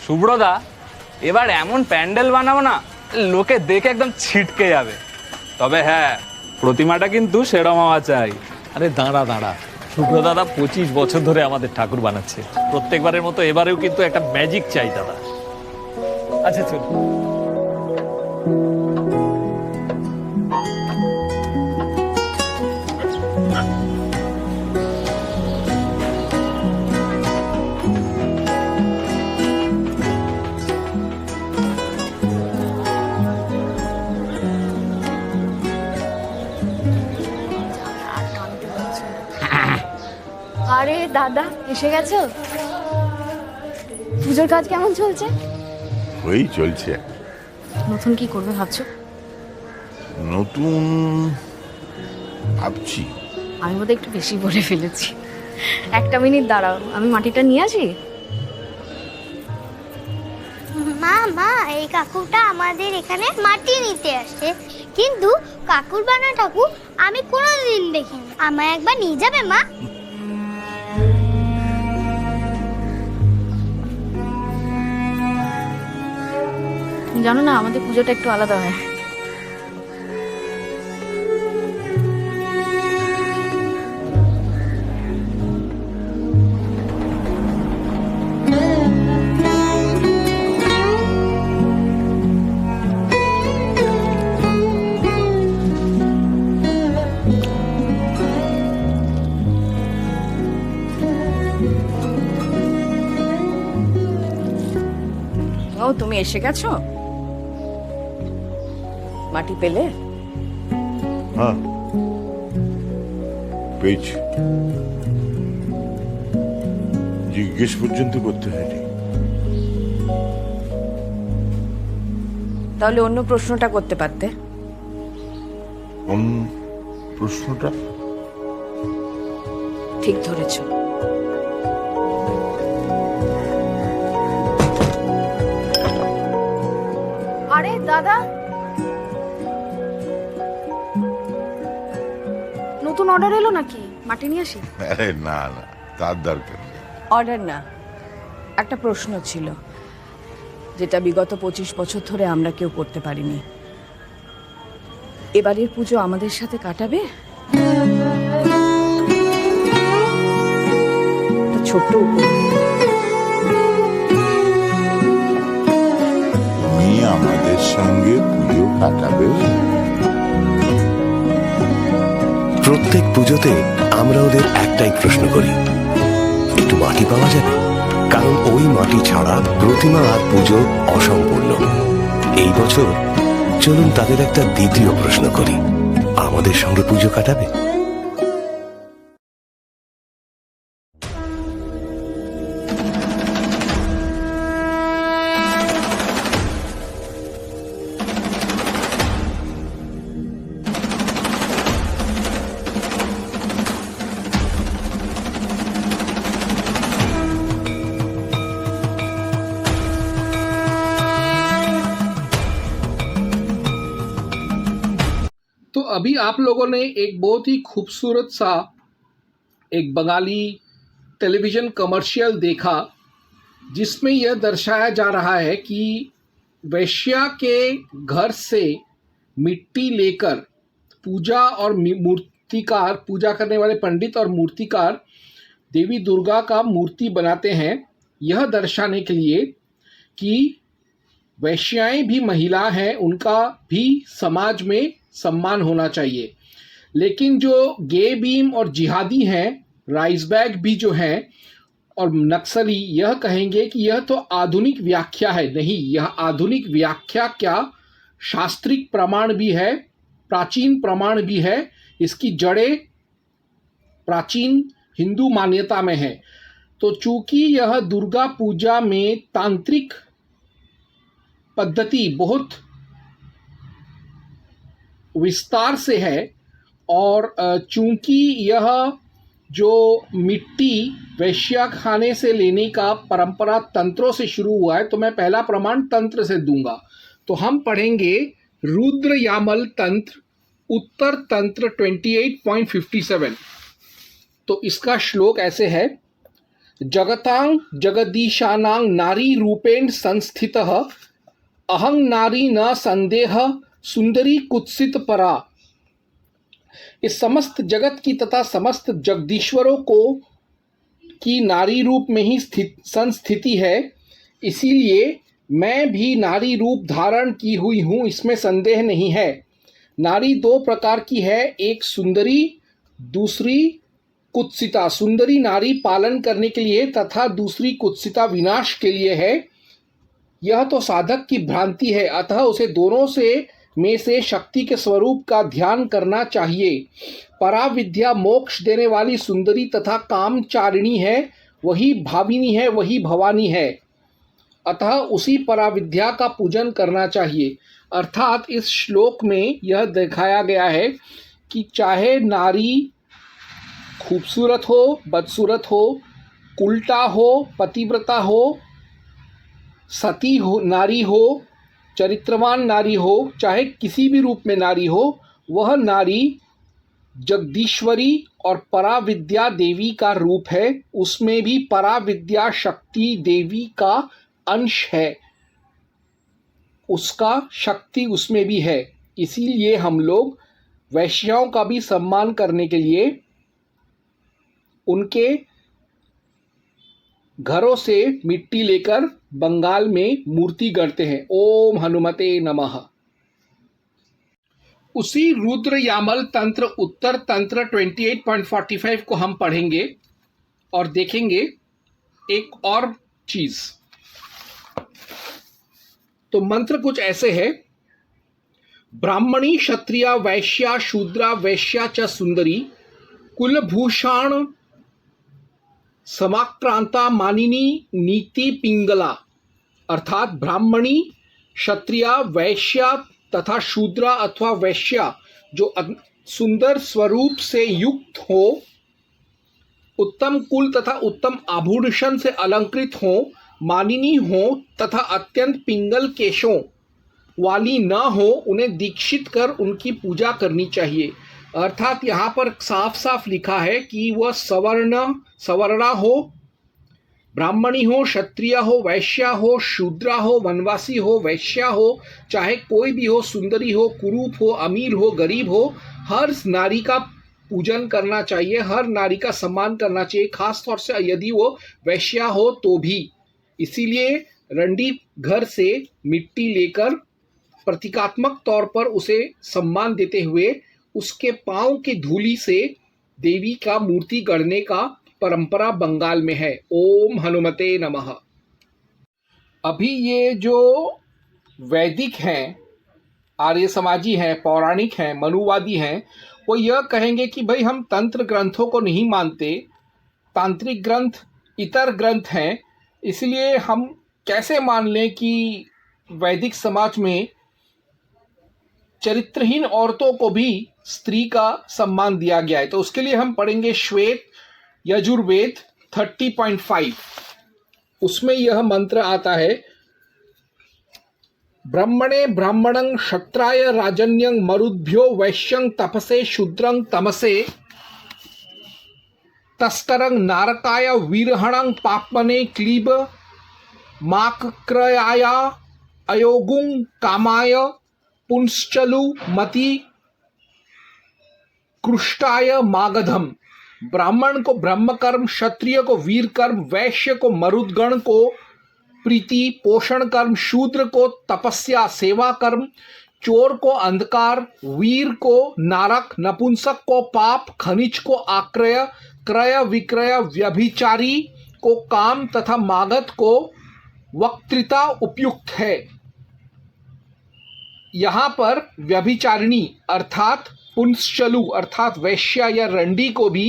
শুভ্রদা, এবার এমন প্যান্ডেল বানাবো না, লোকে দেখে একদম ছিটকে যাবে। তবে হ্যাঁ, প্রতিমাটা কিন্তু সেরম হওয়া চাই। আরে দাঁড়া দাঁড়া, শুভ্র দাদা 25 বছর ধরে আমাদের ঠাকুর বানাচ্ছে। প্রত্যেকবারের মতো এবারেও কিন্তু একটা ম্যাজিক চাই দাদা। আচ্ছা চল। আরে দাদা, এসে গেছো? পুজোর কাজ কেমন চলছে? ওই চলছে। নতুন কি করবে ভাবছো? নতুন ভাবছি। আমি বোধহয় একটু বেশি বলে ফেলেছি। একটা মিনিট দাঁড়াও, আমি মাটিটা নিয়ে আসি। মা মা, এই কাকুটা আমাদের এখানে মাটি নিতে আসে, কিন্তু কাকুর বানা ঠাকুর আমি কোনোদিন দেখিনি। আমায় একবার নিয়ে যাবে মা? জানো না, আমাদের পুজোটা একটু আলাদা হয়। ও, তুমি এসে গেছো? মাটি পেলে? হ্যাঁ, পেয়েছি। জিজ্ঞেস পর্যন্ত করতে হয়নি। তাহলে অন্য প্রশ্নটা করতে পারতে। কোন প্রশ্নটা? ঠিক ধরেছো। আরে দাদা, নতুন অর্ডার এলো নাকি? মাটি নিয়ে আসি? আরে না না, তার দরকার নেই। অর্ডার না, একটা প্রশ্ন ছিল যেটা বিগত 25 বছর ধরে আমরা কেউ করতে পারিনি। এবারের পুজো আমাদের সাথে কাটাবে? একটা ছোট্ট তুমি আমাদের সঙ্গে পুজো কাটাবে? প্রত্যেক পুজোতে আমরা ওদের একটাই প্রশ্ন করি, একটু মাটি পাওয়া যাবে? কারণ ওই মাটি ছাড়া প্রতিমা আর পুজো অসম্পূর্ণ। এই বছর চলুন তাদের একটা দ্বিতীয় প্রশ্ন করি, আমাদের সঙ্গে পুজো কাটাবে? तो अभी आप लोगों ने एक बहुत ही खूबसूरत सा एक बंगाली टेलीविज़न कमर्शियल देखा, जिसमें यह दर्शाया जा रहा है कि वैश्या के घर से मिट्टी लेकर पूजा और मूर्तिकार, पूजा करने वाले पंडित और मूर्तिकार देवी दुर्गा का मूर्ति बनाते हैं, यह दर्शाने के लिए कि वैश्याएं भी महिला हैं, उनका भी समाज में सम्मान होना चाहिए। लेकिन जो गे बीम और जिहादी हैं, राइस बैग भी जो हैं और नक्सली, यह कहेंगे कि यह तो आधुनिक व्याख्या है। नहीं, यह आधुनिक व्याख्या क्या, शास्त्रिक प्रमाण भी है, प्राचीन प्रमाण भी है। इसकी जड़ें प्राचीन हिंदू मान्यता में है। तो चूंकि यह दुर्गा पूजा में तांत्रिक पद्धति बहुत विस्तार से है, और चूंकि यह जो मिट्टी वैश्या खाने से लेने का परंपरा तंत्रों से शुरू हुआ है, तो मैं पहला प्रमाण तंत्र से दूंगा। तो हम पढ़ेंगे रुद्र यामल तंत्र, उत्तर तंत्र 28.57। तो इसका श्लोक ऐसे है: जगतां जगदीशानां नारी रूपेण संस्थितः अहं नारी न संदेह सुंदरी कुत्सित परा। इस समस्त जगत की तथा समस्त जगदीश्वरों को की नारी रूप में ही संस्थिति है, इसीलिए मैं भी नारी रूप धारण की हुई हूँ, इसमें संदेह नहीं है। नारी दो प्रकार की है, एक सुंदरी, दूसरी कुत्सिता। सुंदरी नारी पालन करने के लिए तथा दूसरी कुत्सिता विनाश के लिए है। यह तो साधक की भ्रांति है, अतः उसे दोनों में से शक्ति के स्वरूप का ध्यान करना चाहिए। पराविद्या मोक्ष देने वाली सुंदरी तथा कामचारिणी है, वही भाविनी है, वही भवानी है, अतः उसी पराविद्या का पूजन करना चाहिए। अर्थात इस श्लोक में यह दिखाया गया है कि चाहे नारी खूबसूरत हो, बदसूरत हो, उल्टा हो, पतिव्रता हो, सती हो, नारी हो, चरित्रवान नारी हो, चाहे किसी भी रूप में नारी हो, वह नारी जगदीश्वरी और पराविद्या देवी का रूप है। उसमें भी पराविद्या शक्ति देवी का अंश है, उसका शक्ति उसमें भी है। इसीलिए हम लोग वैश्याओं का भी सम्मान करने के लिए उनके घरों से मिट्टी लेकर बंगाल में मूर्ति गढ़ते हैं। ओम हनुमते नमः। उसी रुद्र यामल तंत्र उत्तर तंत्र 28.45 को हम पढ़ेंगे और देखेंगे एक और चीज। तो मंत्र कुछ ऐसे है, ब्राह्मणी क्षत्रिया वैश्या शूद्रा वैश्या च सुंदरी कुलभूषण समाक्रांता मानिनी नीति पिंगला। अर्थात ब्राह्मणी, क्षत्रिया, वैश्या तथा शूद्रा अथवा वैश्या जो सुंदर स्वरूप से युक्त हो, उत्तम कुल तथा उत्तम आभूषण से अलंकृत हो, मानिनी हो तथा अत्यंत पिंगल केशों वाली न हो, उन्हें दीक्षित कर उनकी पूजा करनी चाहिए। अर्थात यहाँ पर साफ साफ लिखा है कि वह सवर्णा हो, ब्राह्मणी हो, क्षत्रिय हो, वैश्या हो, शूद्रा हो, वनवासी हो, वैश्या हो, चाहे कोई भी हो, सुंदरी हो, कुरूप हो, अमीर हो, गरीब हो, हर नारी का पूजन करना चाहिए, हर नारी का सम्मान करना चाहिए, खास तौर से यदि वो वैश्या हो तो भी। इसीलिए रंडी घर से मिट्टी लेकर प्रतीकात्मक तौर पर उसे सम्मान देते हुए उसके पांव की धूली से देवी का मूर्ति गढ़ने का परंपरा बंगाल में है। ओम हनुमते नमः। अभी ये जो वैदिक हैं, आर्य समाजी हैं, पौराणिक हैं, मनुवादी हैं, वो यह कहेंगे कि भाई हम तंत्र ग्रंथों को नहीं मानते, तांत्रिक ग्रंथ इतर ग्रंथ हैं, इसलिए हम कैसे मान लें कि वैदिक समाज में चरित्रहीन औरतों को भी स्त्री का सम्मान दिया गया है। तो उसके लिए हम पढ़ेंगे श्वेत यजुर्वेद 30.5। उसमें यह मंत्र आता है, ब्रह्मणे ब्राह्मणं क्षत्राय राजन्यं मरुद्भ्यो वैश्यं तपसे शूद्रं तमसे तस्करं नारकाय वीरहणं पाप्मने क्लीब माक्क्रयाय अयोगुं कामाय पुंश्चलु मति कृष्टाय मागधम। ब्राह्मण को ब्रह्म कर्म, क्षत्रिय को वीर कर्म, वैश्य को मरुदगण को प्रीति पोषण कर्म, शूद्र को तपस्या सेवा कर्म, चोर को अंधकार, वीर को नारक, नपुंसक को पाप, खनिज को आक्रय, क्रय विक्रय, व्यभिचारी को काम तथा मागध को वक्तृता उपयुक्त है। यहाँ पर व्यभिचारिणी अर्थात पुंसचलु अर्थात वैश्या या रंडी को भी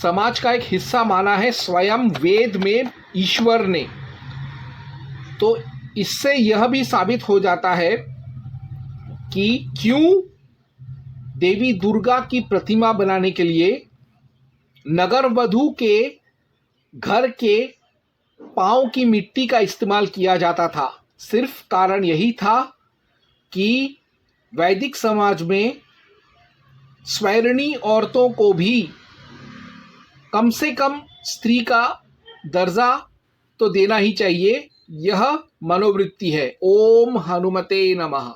समाज का एक हिस्सा माना है स्वयं वेद में ईश्वर ने। तो इससे यह भी साबित हो जाता है कि क्यों देवी दुर्गा की प्रतिमा बनाने के लिए नगर वधू के घर के पांव की मिट्टी का इस्तेमाल किया जाता था। सिर्फ कारण यही था कि वैदिक समाज में स्वैरणी औरतों को भी कम से कम स्त्री का दर्जा तो देना ही चाहिए, यह मनोवृत्ति है। ओम हनुमते नमः।